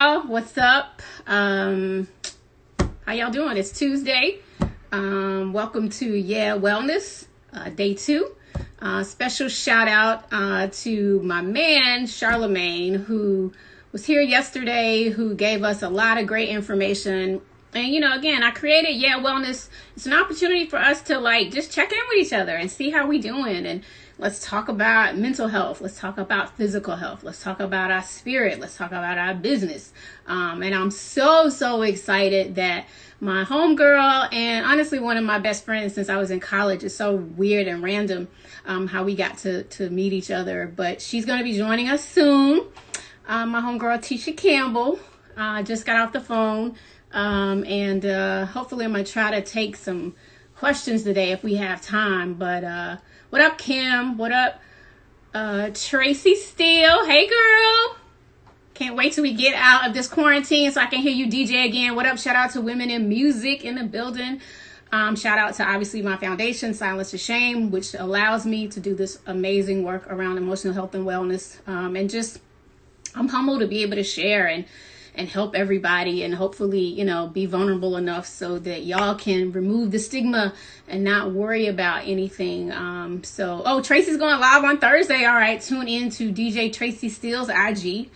Oh, what's up? How y'all doing? It's Tuesday. Welcome to Wellness, day two. Special shout out to my man Charlemagne, who was here yesterday, who gave us a lot of great information. And again, I created Wellness. It's an opportunity for us to just check in with each other and see how we doing. And let's talk about mental health. Let's talk about physical health. Let's talk about our spirit. Let's talk about our business. And I'm so excited that my homegirl and honestly one of my best friends since I was in college. It's so weird and random how we got to meet each other. But she's going to be joining us soon. My homegirl Tisha Campbell just got off the phone. And hopefully I'm going to try to take some questions today if we have time. But what up, Kim? What up, Tracy Steele? Hey, girl. Can't wait till we get out of this quarantine so I can hear you DJ again. What up? Shout out to Women in Music in the building. Shout out to obviously my foundation, Silence to Shame, which allows me to do this amazing work around emotional health and wellness. And just, I'm humbled to be able to share and help everybody and hopefully, be vulnerable enough so that y'all can remove the stigma and not worry about anything. Tracy's going live on Thursday. All right, tune in to DJ Tracy Steele's IG.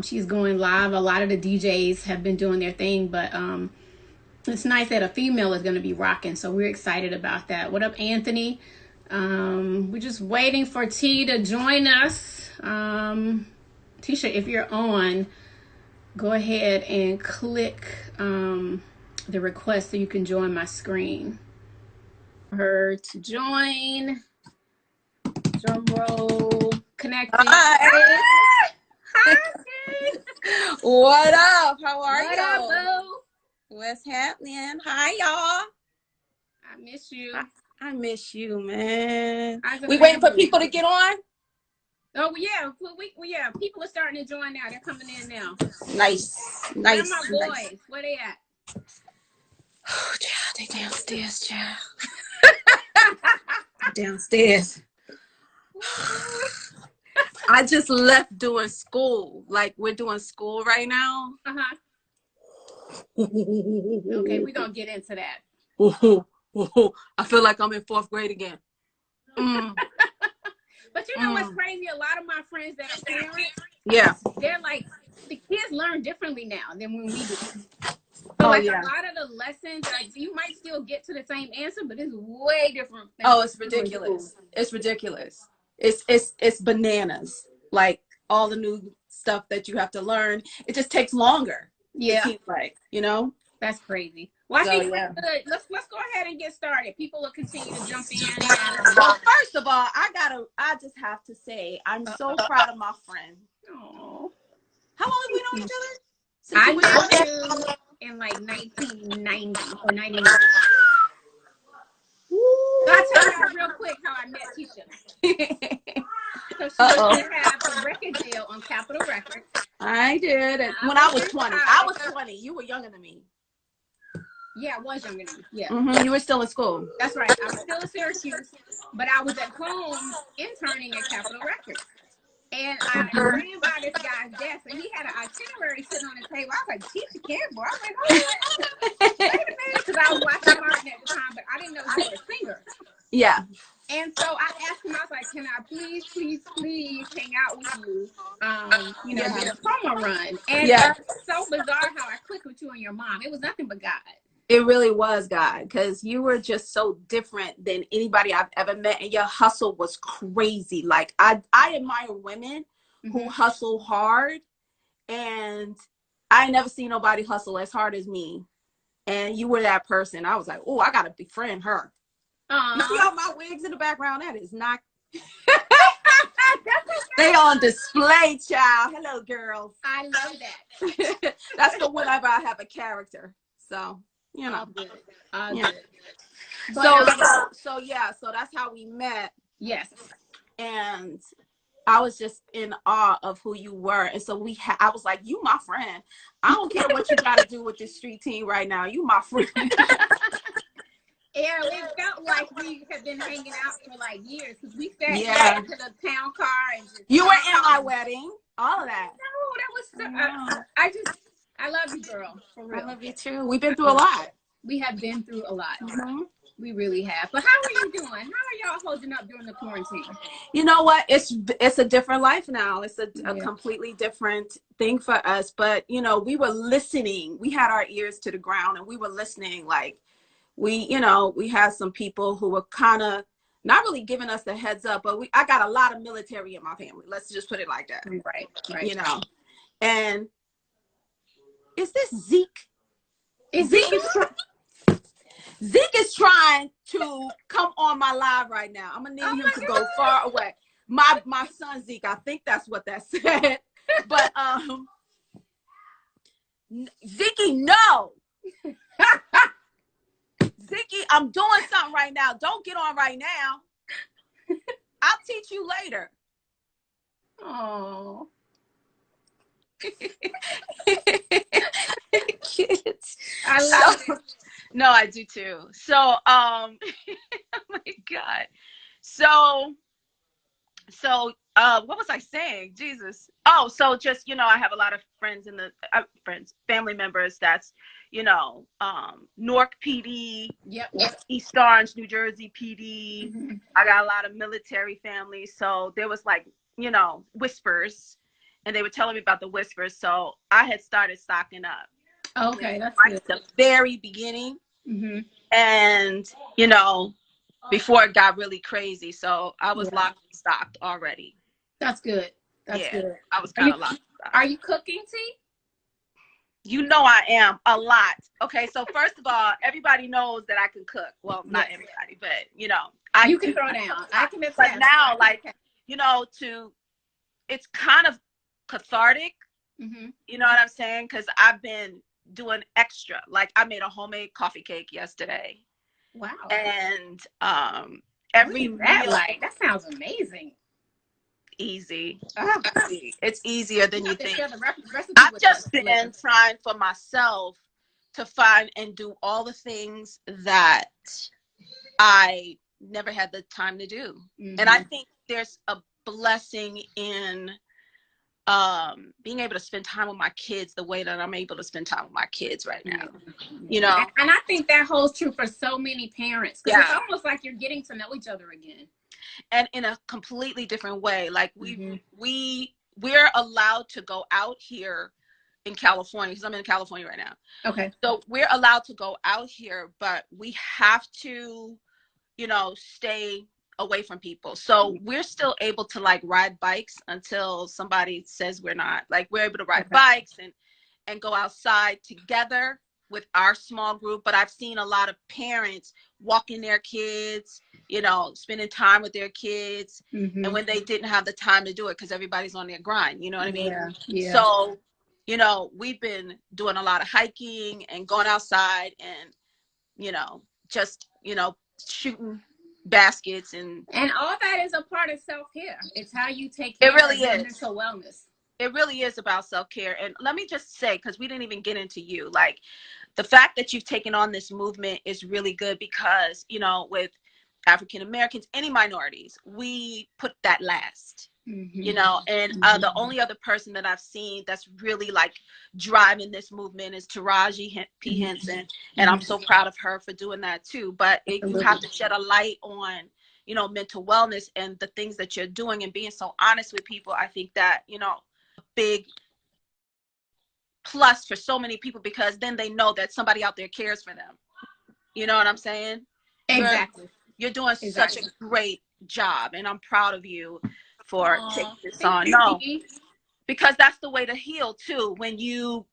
She's going live. A lot of the DJs have been doing their thing, but it's nice that a female is going to be rocking. So we're excited about that. What up, Anthony? We're just waiting for T to join us. Tisha, if you're on, go ahead and click the request so you can join my screen. Her to join. Drum roll. Connecting. Hi. Hi. What up? How are What you? up, boo? What's happening? Hi, y'all. I miss you. I miss you, man. We waiting for people to get on? Oh, yeah. Yeah, people are starting to join now. They're coming in now. Nice. Where are my boys? Where they at? Oh, child, they downstairs, child. Downstairs. I just left doing school. Like, we're doing school right now. Uh-huh. Okay, we're going to get into that. I feel like I'm in 4th grade again. But you know what's crazy? A lot of my friends that are parents, they're like, the kids learn differently now than when we did. So a lot of the lessons, you might still get to the same answer, but it's way different. It's ridiculous. It's ridiculous. It's bananas. Like all the new stuff that you have to learn, it just takes longer. Yeah, it seems like, that's crazy. Well, I think we're good. Let's go ahead and get started. People will continue to jump in. Well, first of all, I just have to say I'm so proud of my friend. Oh, how long have we known each other? I met you in like 1990 or 99. I'll tell you real quick how I met Tisha. So she used to have a record deal on Capitol Records. I did. When I was 20. I was 20. You were younger than me. Yeah, I was younger than you. Yeah. Mm-hmm. You were still in school. That's right. I was still in Syracuse, but I was at home interning at Capitol Records. And I ran by this guy's desk, and he had an itinerary sitting on the table. I was like, Tisha Campbell. I was like, oh, wait a minute, because I was watching Martin at the time, but I didn't know he was a singer. Yeah. And so I asked him, I was like, can I please hang out with you, do a promo run? And it's so bizarre how I clicked with you and your mom. It was nothing but God. It really was God, because you were just so different than anybody I've ever met, and your hustle was crazy. Like I admire women who hustle hard, and I never seen nobody hustle as hard as me. And you were that person. I was like, oh, I gotta befriend her. You see all my wigs in the background? That is not. They on display, child. Hello, girls. I love that. That's the whenever I have a character. So. Good. So that's how we met. Yes. And I was just in awe of who you were. And so I was like, you my friend. I don't care what you got to do with this street team right now. You my friend. Yeah, it felt like we have been hanging out for like years because we sat into the town car and just you were in my wedding, all of that. No, that was so, I just real, for I real. love you too. We've been through a lot. We have been through a lot. Mm-hmm. We really have. But how are you doing? How are y'all holding up during the quarantine? You know what? It's a different life now. It's a Yeah. completely different thing for us. But you know, we were listening. We had our ears to the ground, and we were listening. Like we had some people who were kind of not really giving us the heads up. But I got a lot of military in my family. Let's just put it like that. Right. You know, and is this Zeke? Zeke is trying to come on my live right now. I'm gonna need him to go far away. My son Zeke, I think that's what that said. But Zeke, no. Zeke, I'm doing something right now. Don't get on right now. I'll teach you later. Oh. Kids. I love it. No, I do too. So, oh my God. So, what was I saying? Jesus. Oh, so just, I have a lot of friends family members that's, Newark PD, Yep. East Orange, New Jersey PD. Mm-hmm. I got a lot of military families. So there was like, whispers, and they were telling me about the whispers. So I had started stocking up. Okay, that's right good. at the very beginning. Mm-hmm. And, before it got really crazy. So I was locked and stocked already. That's good. That's good. I was kind of locked. Are you cooking, T? I am a lot. Okay, so first of all, everybody knows that I can cook. Well, not everybody, but you can throw down. I can attest. But now, it's kind of cathartic. Mm-hmm. You know what I'm saying? Because I've been doing extra. Like I made a homemade coffee cake yesterday. Wow. And every meal. That sounds amazing. Easy. It's easier than you think. I've just been trying for myself to find and do all the things that I never had the time to do. Mm-hmm. And I think there's a blessing in being able to spend time with my kids the way that I'm able to spend time with my kids right now. Yeah. And I think that holds true for so many parents, because it's almost like you're getting to know each other again. And in a completely different way. Like we're allowed to go out here in California, because I'm in California right now. Okay. So we're allowed to go out here, but we have to, stay away from people. So we're still able to like ride bikes until somebody says we're not. Like we're able to ride bikes and go outside together with our small group. But I've seen a lot of parents walking their kids, spending time with their kids. Mm-hmm. And when they didn't have the time to do it because everybody's on their grind, you know what I mean? Yeah. So, we've been doing a lot of hiking and going outside and, just, shooting baskets and all that is a part of self-care. It's how you take care of your mental wellness. It really is about self-care. And let me just say, because we didn't even get into you, like the fact that you've taken on this movement is really good because, with African Americans, any minorities, we put that last, and the only other person that I've seen that's really like driving this movement is Taraji P. Henson. And I'm so proud of her for doing that too. But you have to shed a light on, mental wellness and the things that you're doing and being so honest with people. I think that, a big plus for so many people, because then they know that somebody out there cares for them. You know what I'm saying? Exactly. You're doing such a great job, and I'm proud of you for taking this on. No, because that's the way to heal too. When you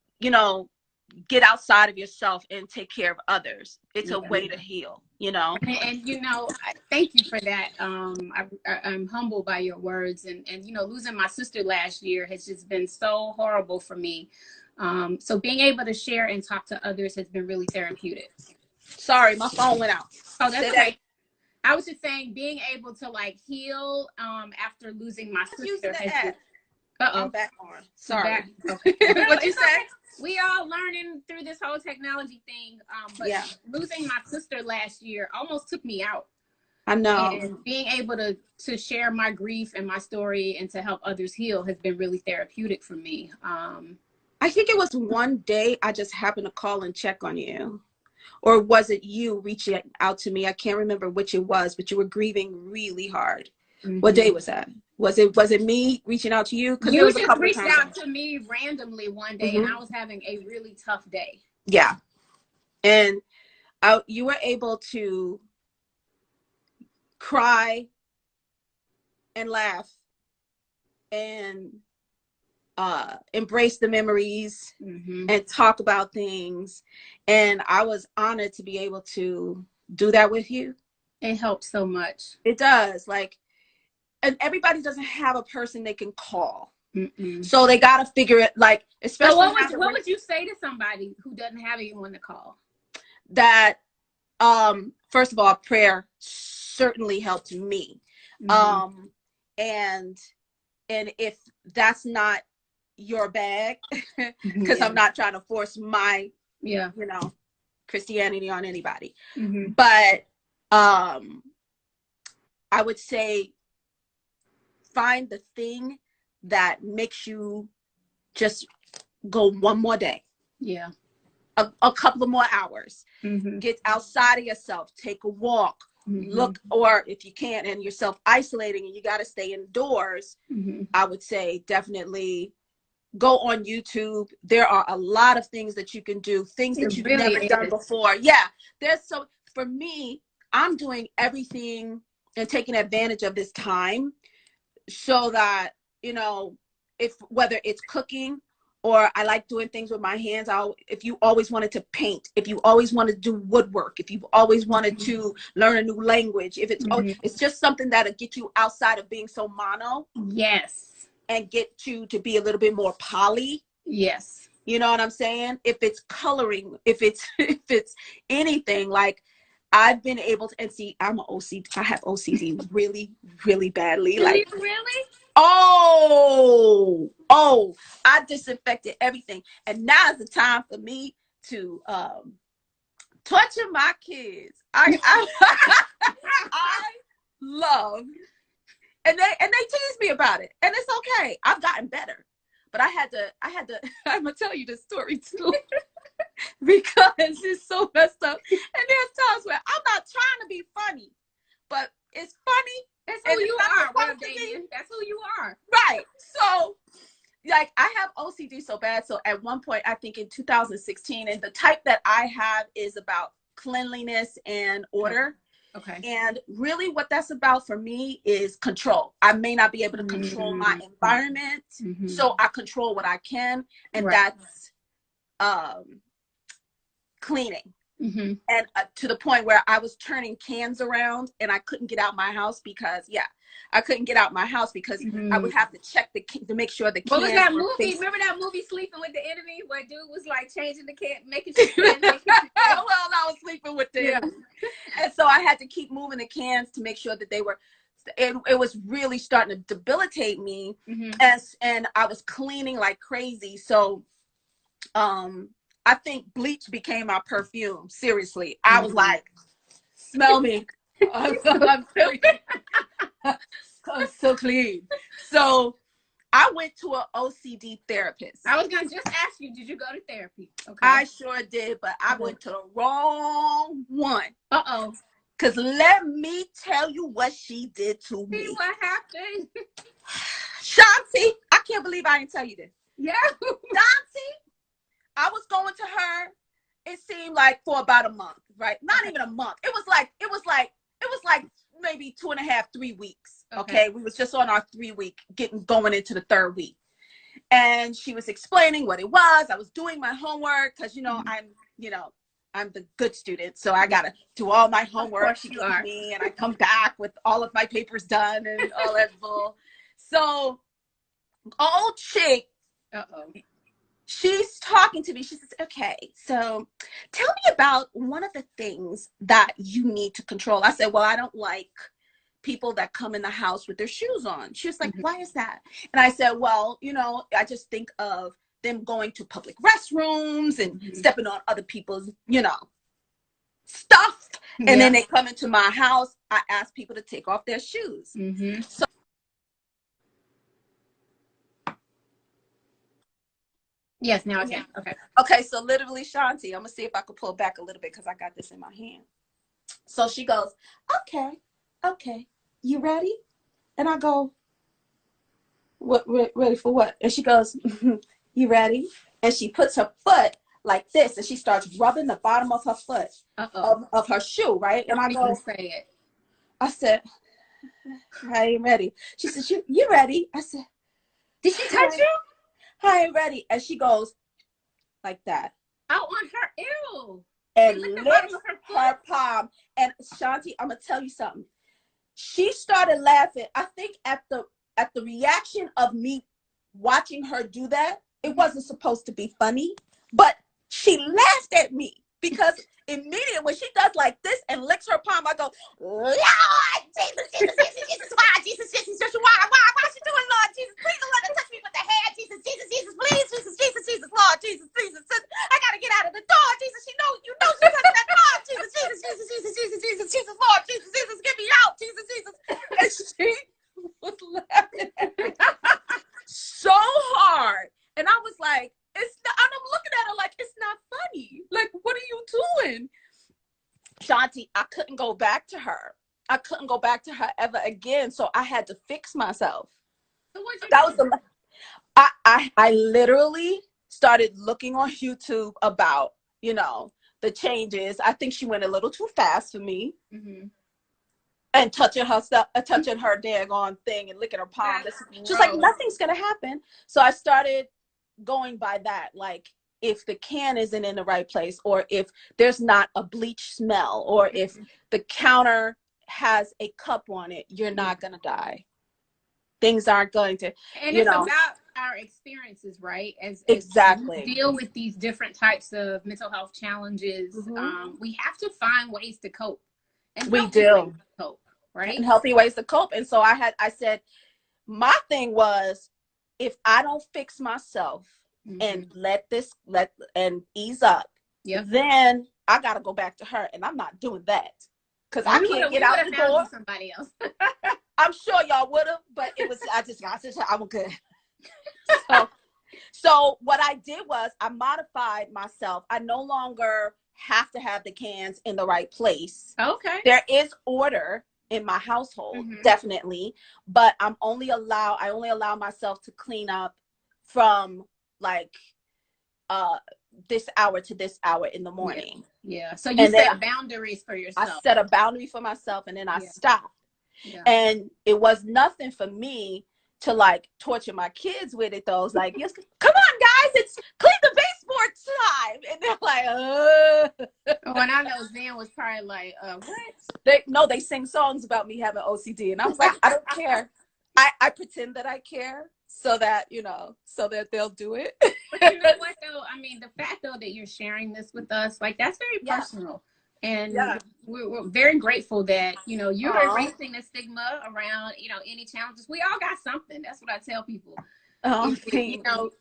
get outside of yourself and take care of others, it's a way to heal. And thank you for that. I'm humbled by your words, and losing my sister last year has just been so horrible for me. So being able to share and talk to others has been really therapeutic. Sorry, my phone went out. Oh, that's okay. I was just saying, being able to like heal after losing my sister has been. I'm back on. Sorry. Okay. What you said? We all learning through this whole technology thing. But losing my sister last year almost took me out. I know. And being able to share my grief and my story and to help others heal has been really therapeutic for me. I think it was one day I just happened to call and check on you. Or was it you reaching out to me? I can't remember which it was, but you were grieving really hard. Mm-hmm. What day was that? Was it me reaching out to you? Because you just reached out to me randomly one day, and I was having a really tough day. Yeah. And you were able to cry and laugh and embrace the memories and talk about things. And I was honored to be able to do that with you. It helped so much. It does. Like, and everybody doesn't have a person they can call. So they got to figure it, like, especially. So what would you say to somebody who doesn't have anyone to call? That, first of all, prayer certainly helped me. And if that's not your bag, because I'm not trying to force my, Christianity on anybody. But I would say find the thing that makes you just go one more day. Yeah. A couple of more hours. Get outside of yourself, take a walk, look, or if you can't and you're self-isolating and you got to stay indoors, I would say definitely go on YouTube. There are a lot of things that you can do, things that you've never done before. Yeah. For me, I'm doing everything and taking advantage of this time so that, whether it's cooking or I like doing things with my hands. If you always wanted to paint, if you always wanted to do woodwork, if you've always wanted to learn a new language, if it's just something that'll get you outside of being so mono. Yes. And get you to be a little bit more poly. Yes. You know what I'm saying? If it's coloring, if it's anything, like I've been able to, and see, I'm an OCD. I have OCD really, really badly. Like, really? Oh, I disinfected everything. And now is the time for me to torture my kids. I love. And they tease me about it, and it's okay. I've gotten better, but I had to. I'm gonna tell you this story too, because it's so messed up. And there's times where I'm not trying to be funny, but it's funny. That's who you are. That's who you are. Right. So, like, I have OCD so bad. So at one point, I think in 2016, and the type that I have is about cleanliness and order. Okay. And really what that's about for me is control. I may not be able to control my environment, so I control what I can, and that's cleaning. And to the point where I was turning cans around and I couldn't get out my house because, I would have to check to make sure the cans. What was that movie? Remember that movie Sleeping with the Enemy, where dude was like changing the can, making sure well, I was sleeping with them. And so I had to keep moving the cans to make sure that they were, it was really starting to debilitate me. And I was cleaning like crazy. So I think bleach became my perfume. Seriously. I was like, smell me. I'm so clean. So I went to an OCD therapist. I was going to just ask you, did you go to therapy? Okay. I sure did, but I went to the wrong one. Uh-oh. Because let me tell you what she did to me. What happened? Shanti, I can't believe I didn't tell you this. Yeah. Shanti, I was going to her, it seemed like for about a month, right? Not even a month. It was like maybe 2.5, 3 weeks. Okay. We was just on our 3-week, going into the 3rd week. And she was explaining what it was. I was doing my homework because, I'm the good student. So I got to do all my homework she gives me. And I come back with all of my papers done and all that bull. So old chick, she's talking to me. She says, okay, so tell me about one of the things that you need to control. I said, well, I don't like people that come in the house with their shoes on. She was like, why is that? And I said, well, I just think of them going to public restrooms and stepping on other people's, stuff. And then they come into my house. I ask people to take off their shoes. Yes, now I can. Okay. Okay, so literally, Shanti, I'm gonna see if I could pull back a little bit because I got this in my hand. So she goes, okay, okay, you ready? And I go, what, ready for what? And she goes, you ready? And she puts her foot like this, and she starts rubbing the bottom of her foot, of her shoe, right? And I go, say it. I said, I ain't ready. She said, you ready? I said, did she touch you? I ain't ready. And she goes like that. Oh, on her, ew. And lifts her palm. And Shanti, I'm gonna tell you something. She started laughing. I think at the reaction of me watching her do that, it wasn't supposed to be funny, but she laughed at me because immediately when she does like this and licks her palm, I go, Lord Jesus, Jesus, Jesus, Jesus, why, Jesus, Jesus, Jesus, why she doing, Lord Jesus, please don't let her touch me with the hand, Jesus, Jesus, Jesus, please, Jesus, Jesus, Jesus, Lord Jesus, please, I gotta get out of the door, Jesus, you know she touched that palm, Jesus, Jesus, Jesus, Jesus, Jesus, Jesus, Jesus, Lord Jesus, Jesus, get me out, Jesus, Jesus, and she was laughing at me so hard, and I was like, it's not, and I'm looking at her like, it's not funny. Like, what are you doing? Shanti, I couldn't go back to her. I couldn't go back to her ever again. So I had to fix myself. So what you that do? Was the I literally started looking on YouTube about, the changes. I think she went a little too fast for me. Mm-hmm. And touching her stuff, touching her daggone thing and licking her palm. She's like, nothing's gonna happen. So I started going by that, like if the can isn't in the right place, or if there's not a bleach smell, or if the counter has a cup on it, you're not gonna die. Things aren't going to, and it's about our experiences, right? As exactly we deal with these different types of mental health challenges, we have to find ways to cope. And we do cope, right? And healthy ways to cope. And so I said, my thing was, if I don't fix myself and let ease up, then I got to go back to her. And I'm not doing that because I can't get out the door. Somebody else. I'm sure y'all would have, but it was, I was good. So what I did was I modified myself. I no longer have to have the cans in the right place. Okay. There is order in my household, definitely, but I only allow myself to clean up from like this hour to this hour in the morning. Yeah. So you set boundaries for yourself. I set a boundary for myself, and then I stopped. Yeah. And it was nothing for me to like torture my kids with it, though. It's like, yes, come on, guys, it's clean the baseboard time. And they're like, Oh, and I know Zen was probably like, what? They sing songs about me having OCD. And I was like, I don't care. I pretend that I care so that they'll do it. But you know what, though? I mean, the fact, though, that you're sharing this with us, like, that's very personal. And we're very grateful that, you're erasing the stigma around, any challenges. We all got something. That's what I tell people.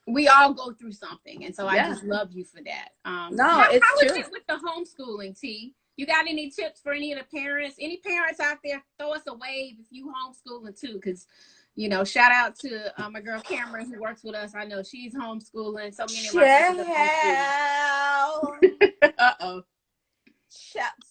We all go through something. And so I just love you for that. How is it with the homeschooling, T? You got any tips for any of the parents? Any parents out there, throw us a wave if you homeschooling too, because shout out to my girl Cameron who works with us. I know she's homeschooling. So many of my friends are homeschooling.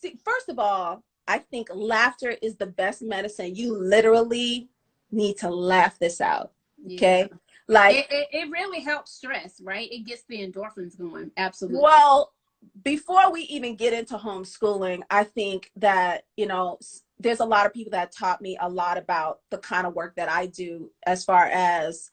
See, first of all, I think laughter is the best medicine. You literally need to laugh this out. Okay. Like it really helps stress, right? It gets the endorphins going. Absolutely. Well, before we even get into homeschooling, I think that, there's a lot of people that taught me a lot about the kind of work that I do, as far as,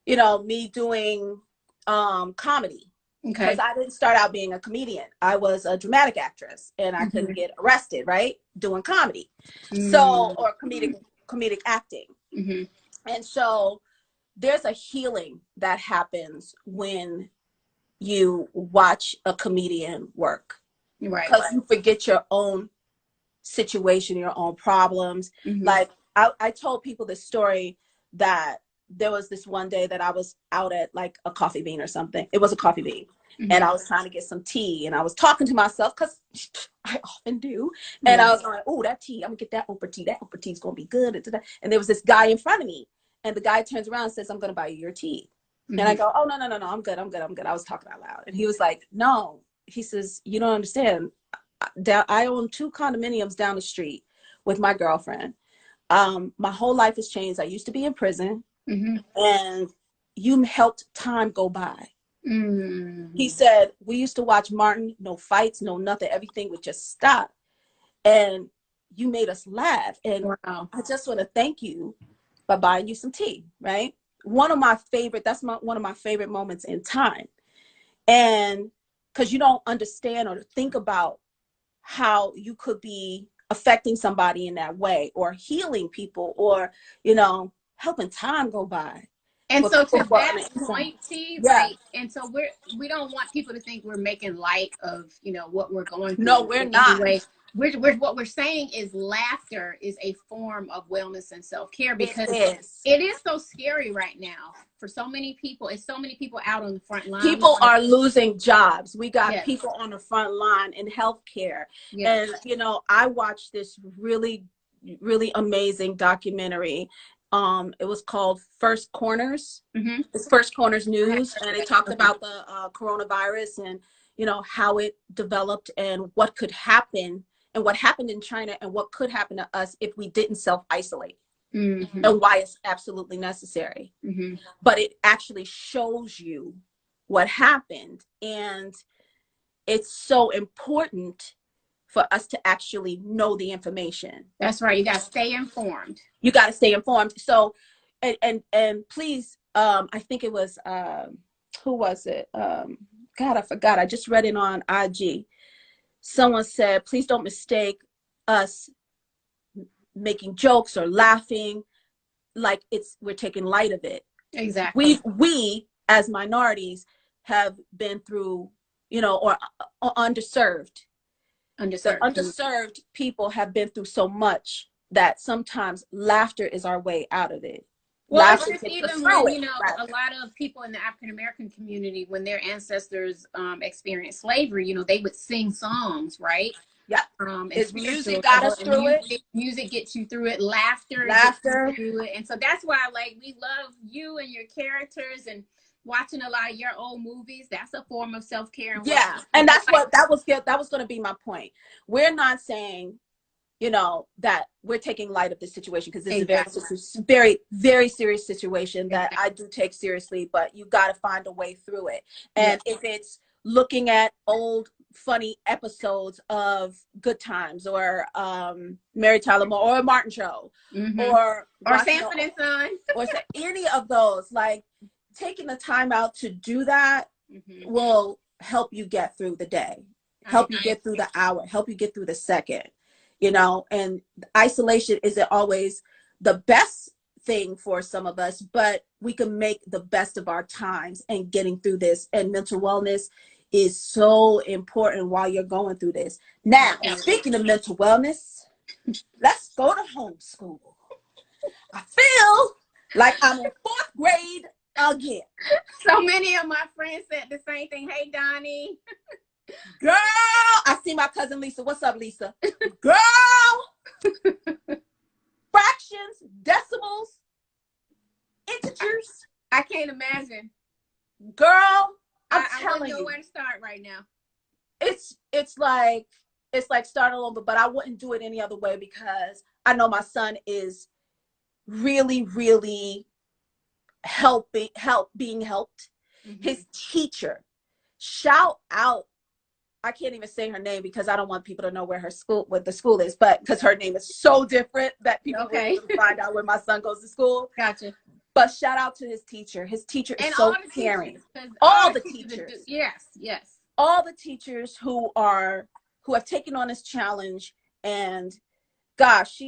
me doing comedy. Because I didn't start out being a comedian. I was a dramatic actress, and I couldn't get arrested, right? Doing comedy. So, or comedic acting. And so there's a healing that happens when you watch a comedian work. Right. Because you forget your own situation, your own problems. Like I told people this story that there was this one day that I was out at like a Coffee Bean or something. It was a Coffee Bean. And I was trying to get some tea, and I was talking to myself, because I often do. And I was like, oh, that tea, I'm gonna get that Oprah tea. That Oprah tea is gonna be good. And there was this guy in front of me, and the guy turns around and says, I'm gonna buy you your tea. And I go, oh, no, I'm good. I was talking out loud. And he was like, no. He says, you don't understand. I own 2 condominiums down the street with my girlfriend. My whole life has changed. I used to be in prison, and you helped time go by. He said, we used to watch Martin, no fights, no nothing. Everything would just stop. And you made us laugh. And wow. I just want to thank you by buying you some tea, right? One of my favorite moments in time. And because you don't understand or think about how you could be affecting somebody in that way, or healing people, or, helping time go by. And so to that point, T, like, and so we don't want people to think we're making light of, what we're going through. No, we're not. Anyway, what we're saying is laughter is a form of wellness and self-care, because it is so scary right now for so many people. It's so many people out on the front line. People are losing jobs. We got people on the front line in healthcare. And, I watched this really, really amazing documentary. It was called First Corners. It's First Corners News, and it talked about the coronavirus and how it developed and what could happen, and what happened in China, and what could happen to us if we didn't self-isolate, and why it's absolutely necessary. But it actually shows you what happened, and it's so important for us to actually know the information. That's right. You got to stay informed. So, and please, I think it was, who was it? God, I forgot. I just read it on IG. Someone said, please don't mistake us making jokes or laughing like we're taking light of it. Exactly. We as minorities have been through, or underserved. Underserved people have been through so much that sometimes laughter is our way out of it. Well, it's even when, a lot of people in the African American community, when their ancestors experienced slavery, they would sing songs, right? Yeah. It's music got us through it. Music gets you through it. Laughter gets you through it. And so that's why, we love you and your characters, and watching a lot of your old movies. That's a form of self-care. And that's that was going to be my point. We're not saying, that we're taking light of this situation, because this is a very, very serious situation that I do take seriously, but you got to find a way through it. And if it's looking at old funny episodes of Good Times, or Mary Tyler Moore, or Martin Show, or Sanford and Son, or any of those, taking the time out to do that will help you get through the day, help you get through the hour, help you get through the second. And isolation isn't always the best thing for some of us, but we can make the best of our times and getting through this. And mental wellness is so important while you're going through this. Now, speaking of mental wellness, let's go to homeschool. I feel like I'm in 4th grade again. So many of my friends said the same thing. Hey, Donnie. Girl, I see my cousin Lisa. What's up, Lisa? Girl, fractions, decimals, integers. I can't imagine. Girl, I'm telling you. I wouldn't know where to start right now. It's like starting over, but I wouldn't do it any other way, because I know my son is really, really being helped. His teacher, shout out, I can't even say her name because I don't want people to know what the school is, but because her name is so different that people will find out where my son goes to school. Gotcha. But shout out to his teacher. His teacher is so caring. All the teachers. Yes. All the teachers who have taken on this challenge, and gosh,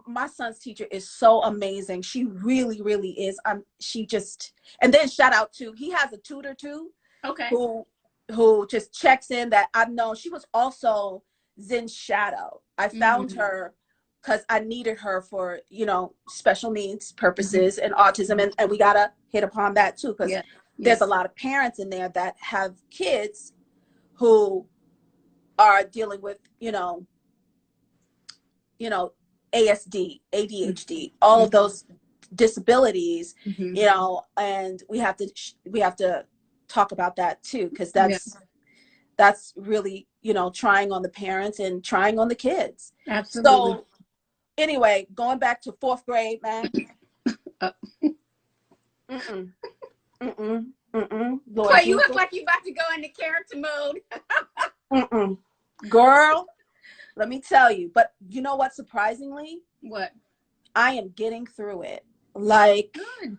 my son's teacher is so amazing. She really, really is. And then shout out to, he has a tutor too. Okay. Who just checks in, that I've known. She was also Zen's shadow. I found her because I needed her for, special needs purposes and autism. And we got to hit upon that too, because there's a lot of parents in there that have kids who are dealing with, ASD, ADHD, all of those disabilities, you know, and we have to talk about that too, because that's really, you know, trying on the parents and trying on the kids. Absolutely. So anyway, going back to fourth grade, man. Lord Clay, Jesus. you look like you about to go into character mode. Girl, let me tell you. But you know what? Surprisingly, what? I am getting through it. Like, good.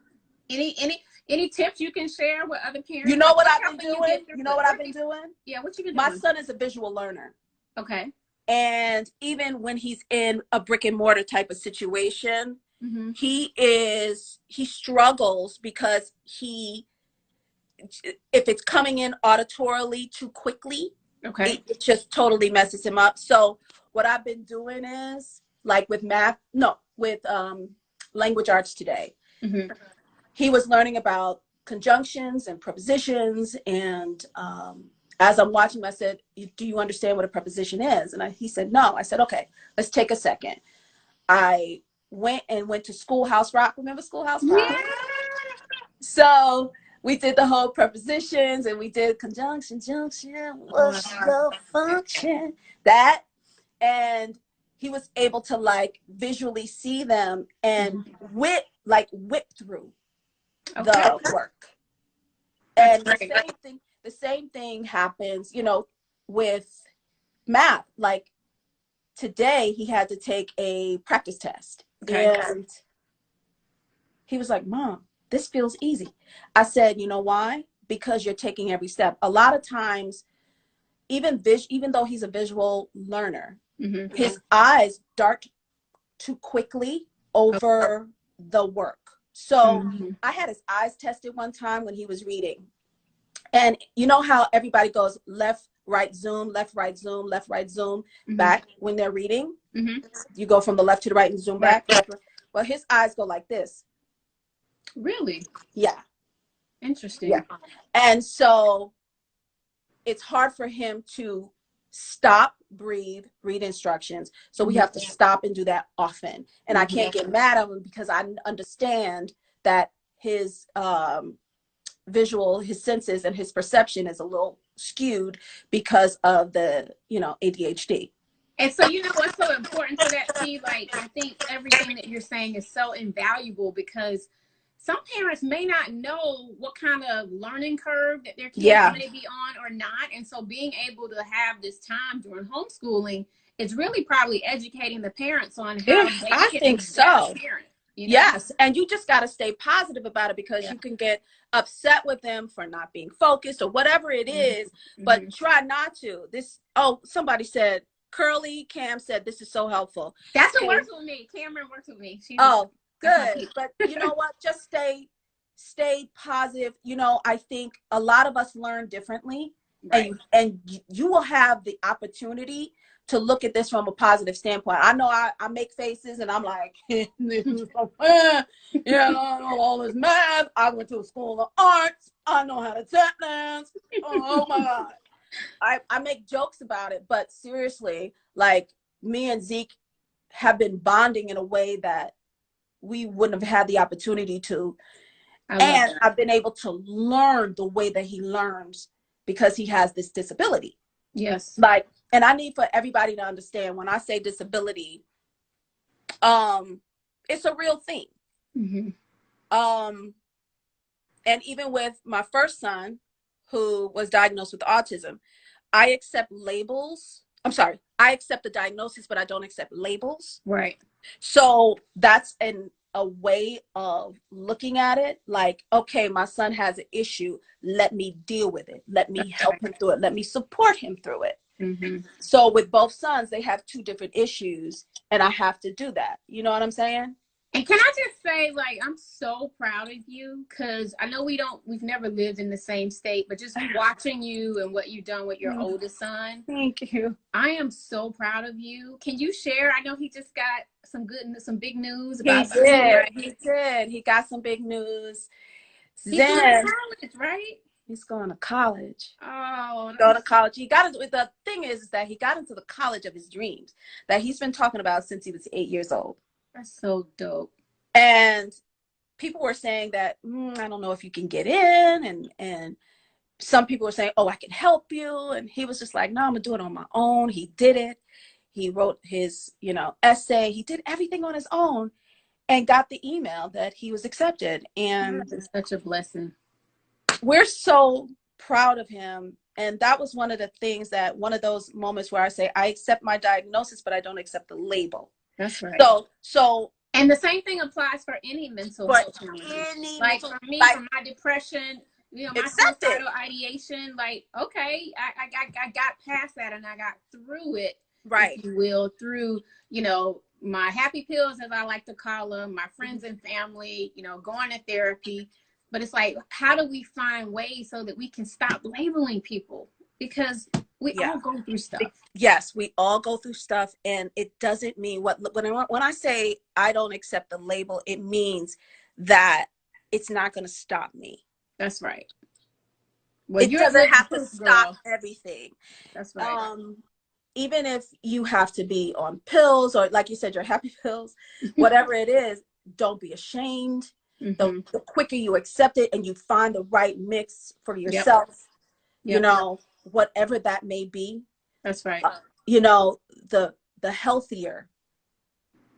Any tips you can share with other parents? You know what I've been doing? You know what I've been doing? Yeah, what you been doing? My son is a visual learner. Okay. And even when he's in a brick and mortar type of situation, he struggles because if it's coming in auditorily too quickly, it just totally messes him up. So what I've been doing is, like with language arts today, he was learning about conjunctions and prepositions. And as I'm watching him, I said, do you understand what a preposition is? And he said, no. I said, okay, let's take a second. I went to Schoolhouse Rock. Remember Schoolhouse Rock? Yeah. So we did the whole prepositions, and we did conjunction, junction, what's the function, that. And he was able to like visually see them and whip through the work. And the same thing happens, you know, with math. Like today he had to take a practice test. And he was like, Mom, this feels easy. I said, you know why? Because you're taking every step. A lot of times, even though he's a visual learner, his eyes dart too quickly over the work. So I had his eyes tested one time when he was reading. And you know how everybody goes left, right, zoom, left, right, zoom, left, right, zoom, back when they're reading? You go from the left to the right and zoom back. Well, his eyes go like this. Really? Yeah. Interesting. Yeah. And so it's hard for him to stop, breathe, read instructions. So we have to stop and do that often. And I can't get mad at him because I understand that his his senses and his perception is a little skewed because of the, you know, ADHD. And so, you know what's so important to that, T? Like, I think everything that you're saying is so invaluable because some parents may not know what kind of learning curve that their kids may be on or not. And so being able to have this time during homeschooling is really probably educating the parents on how they can be better parents. You know? Yes. And you just got to stay positive about it because you can get upset with them for not being focused or whatever it is, but try not to. Somebody said, Cam said, this is so helpful. That's what works with me. Cameron works with me. Good. But you know what? Just stay positive. You know, I think a lot of us learn differently, and you will have the opportunity to look at this from a positive standpoint. I know I make faces and I'm like, this is so fun. Yeah, I know all this math. I went to a school of arts. I know how to tap dance. Oh my God. I make jokes about it, but seriously, like me and Zeke have been bonding in a way that we wouldn't have had the opportunity to. And I've been able to learn the way that he learns because he has this disability. Yes. Like, and I need for everybody to understand when I say disability, it's a real thing. And even with my first son, who was diagnosed with autism, I accept labels. I'm sorry, I accept the diagnosis, but I don't accept labels. Right. So that's a way of looking at it. Like, okay, my son has an issue. Let me deal with it. Let me help him through it. Let me support him through it. So with both sons, they have two different issues, and I have to do that. You know what I'm saying? And can I just say, like, I'm so proud of you because I know we've never lived in the same state, but just watching you and what you've done with your oldest son. Thank you. I am so proud of you. Can you share? I know he just got some big news about He did. He got some big news. He's going to college, right? He's going to college. Oh, going to college. The thing is that he got into the college of his dreams that he's been talking about since he was 8 years old. That's so dope. And people were saying that, I don't know if you can get in. And some people were saying, oh, I can help you. And he was just like, no, I'm gonna do it on my own. He did it. He wrote his, essay. He did everything on his own and got the email that he was accepted. And it's such a blessing. We're so proud of him. And that was one of the things that, one of those moments where I say, I accept my diagnosis, but I don't accept the label. That's right. So and the same thing applies for any mental health challenges. Like for me, for my depression, my suicidal ideation, like, okay, I got past that and I got through it, right, if you will, through, my happy pills, as I like to call them, my friends and family, going to therapy. But it's like, how do we find ways so that we can stop labeling people? Because we all go through stuff. Yes, we all go through stuff. And it doesn't mean when I say I don't accept the label, it means that it's not going to stop me. That's right. Well, it doesn't have to stop everything. That's right. Even if you have to be on pills, or like you said, your happy pills, whatever it is, don't be ashamed. The quicker you accept it and you find the right mix for yourself, whatever that may be. That's right. The healthier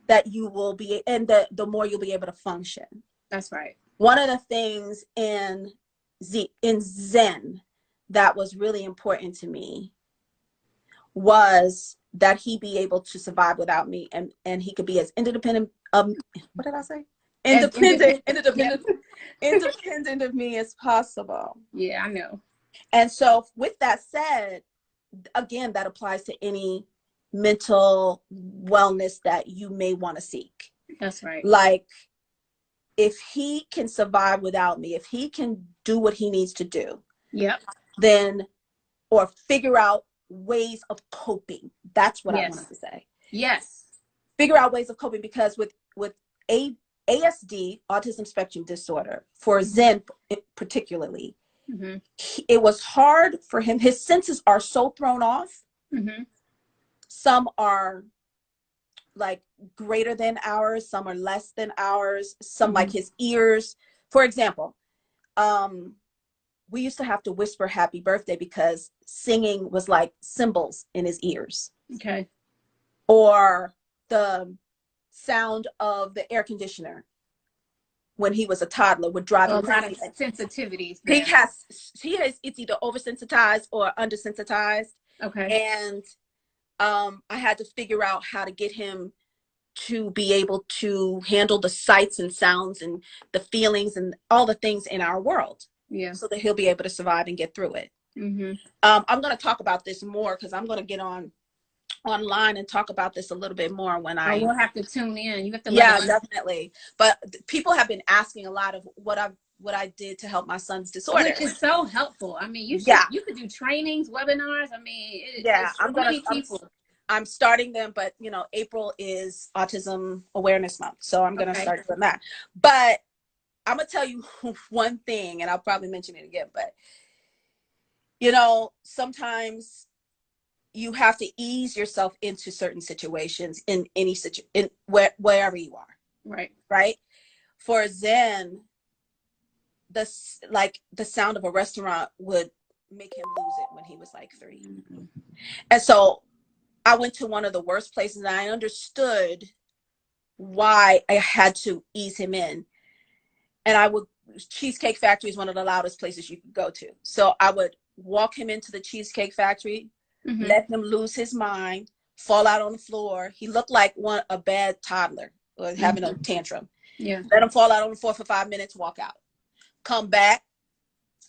that you will be, and the more you'll be able to function. That's right. One of the things in Zen that was really important to me was that he be able to survive without me, and he could be as independent what did I say? Independent of me as possible. Yeah, I know. And so with that said, again, that applies to any mental wellness that you may want to seek. That's right. Like, if he can survive without me, if he can do what he needs to do, then, or figure out ways of coping. That's what I wanted to say. Yes. Figure out ways of coping, because with ASD, autism spectrum disorder, for Zen particularly, it was hard for him. His senses are so thrown off. Some are like greater than ours, some are less than ours, some like his ears. For example, we used to have to whisper happy birthday because singing was like cymbals in his ears. Okay. Or the sound of the air conditioner when he was a toddler would drive him crazy. A lot of sensitivities. He has it's either oversensitized or undersensitized. Okay. And I had to figure out how to get him to be able to handle the sights and sounds and the feelings and all the things in our world. Yeah. So that he'll be able to survive and get through it. I'm going to talk about this more, because I'm going to get online and talk about this a little bit more when I will have to tune in. You have to definitely. But people have been asking a lot of what I did to help my son's disorder, which is so helpful. I mean, you could do trainings, webinars. I mean, I'm starting them, but April is Autism Awareness Month, so I'm gonna start doing that. But I'm gonna tell you one thing, and I'll probably mention it again, but sometimes you have to ease yourself into certain situations in any wherever you are. Right. For Zen, the sound of a restaurant would make him lose it when he was like 3. And so I went to one of the worst places, and I understood why I had to ease him in. And Cheesecake Factory is one of the loudest places you could go to. So I would walk him into the Cheesecake Factory, let him lose his mind, fall out on the floor. He looked like a bad toddler or having a tantrum. Yeah. Let him fall out on the floor for 5 minutes, walk out. Come back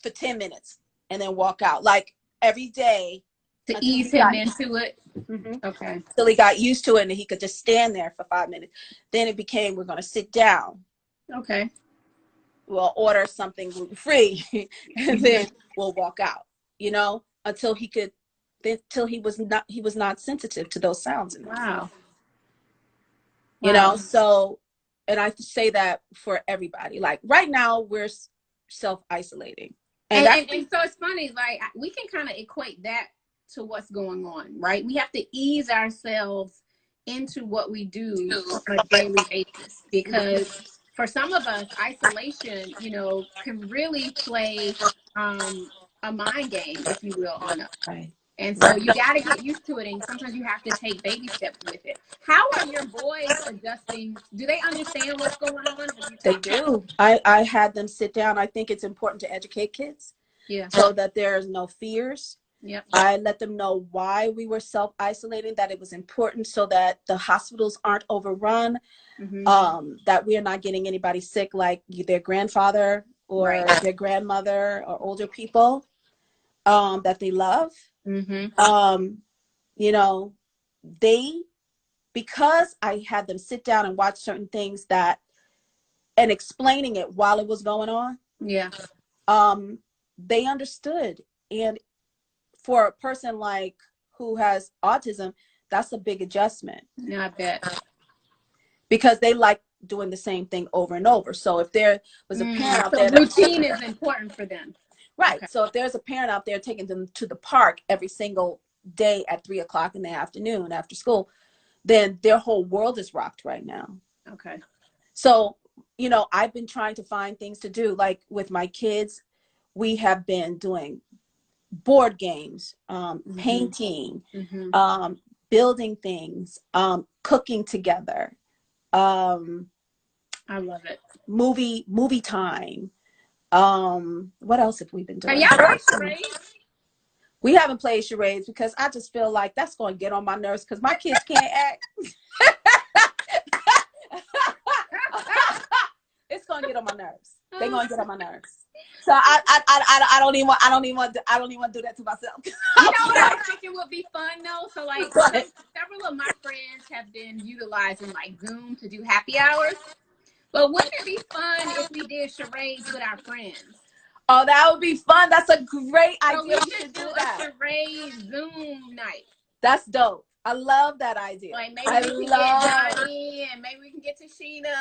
for 10 minutes and then walk out. Like every day. To ease him into it. Okay. Till he got used to it and he could just stand there for 5 minutes. Then it became, we're going to sit down. Okay. We'll order something gluten-free and then we'll walk out, until he was not sensitive to those sounds. Wow. So, and I say that for everybody. Like right now we're self-isolating. And so it's funny, like we can kind of equate that to what's going on, right? We have to ease ourselves into what we do on a daily basis, because for some of us, isolation, can really play a mind game, if you will, on us. Right. And so you got to get used to it. And sometimes you have to take baby steps with it. How are your boys adjusting? Do they understand what's going on? Have you They talked do. I had them sit down. I think it's important to educate kids. Yeah. So that there's no fears. Yep. I let them know why we were self-isolating, that it was important so that the hospitals aren't overrun, that we are not getting anybody sick, like their grandfather or their grandmother or older people that they love. Because I had them sit down and watch certain things and explaining it while it was going on. Yeah. They understood. And for a person who has autism, that's a big adjustment. Yeah, I bet. Because they like doing the same thing over and over. So if there was a parent out there, routine is important for them. Right. Okay. So if there's a parent out there taking them to the park every single day at 3:00 in the afternoon after school, then their whole world is rocked right now. Okay. So, I've been trying to find things to do. Like with my kids, we have been doing board games, painting, building things, cooking together. I love it. Movie time. What else have we been doing? Have y'all played charades? We haven't played charades because I just feel like that's going to get on my nerves because my kids can't act. It's going to get on my nerves. They're going to get on my nerves. So I don't even want to do that to myself. You know what I think it would be fun though? So several of my friends have been utilizing Zoom to do happy hours. But wouldn't it be fun if we did charades with our friends? Oh, that would be fun. That's a great idea. We should do a charade Zoom night. That's dope. I love that idea. Maybe we can get Johnny and maybe we can get Tashina.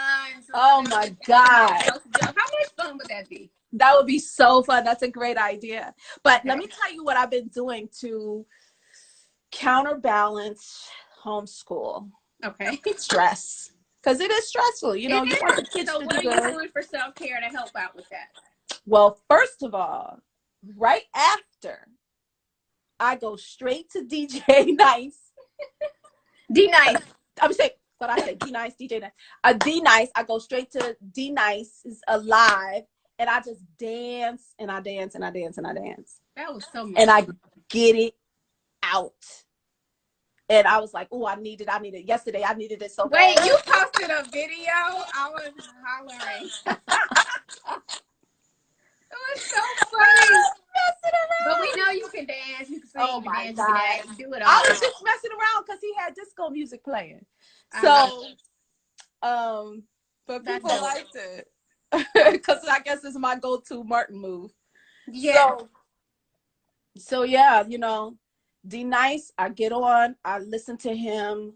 Oh my God. How much fun would that be? That would be so fun. That's a great idea. But let me tell you what I've been doing to counterbalance homeschool. Okay. Stress. Because it is stressful. You want the kids to do good. What are you doing for self-care to help out with that? Well, first of all, right after, I go straight to DJ Nice. D Nice. I'm saying what I say. D Nice, DJ Nice. D Nice. I go straight to D Nice's live, and I just dance and I dance and I dance and I dance. That was so much. And I get it out. And I was like, oh, I need it. Yesterday, I needed it so bad. Wait, you posted a video? I was hollering. It was so funny. But we know you can dance. You can sing. Oh my dance, God. You can do it all. I was just messing around because he had disco music playing. So, but people liked it. Because I guess it's my go-to Martin move. Yeah. So yeah, D Nice, I get on, I listen to him.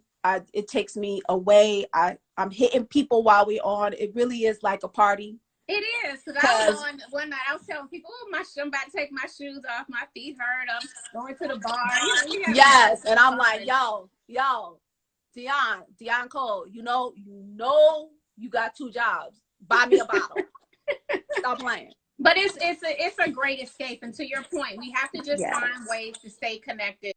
It takes me away. I'm hitting people while we're on. It really is like a party. It is. Because I was on one night, I was telling people, I'm about to take my shoes off. My feet hurt. I'm going to the bar. Yes. And I'm like, yo, Dion Cole, you know you got 2 jobs. Buy me a bottle. Stop playing. But it's a great escape. And to your point, we have to just find ways to stay connected.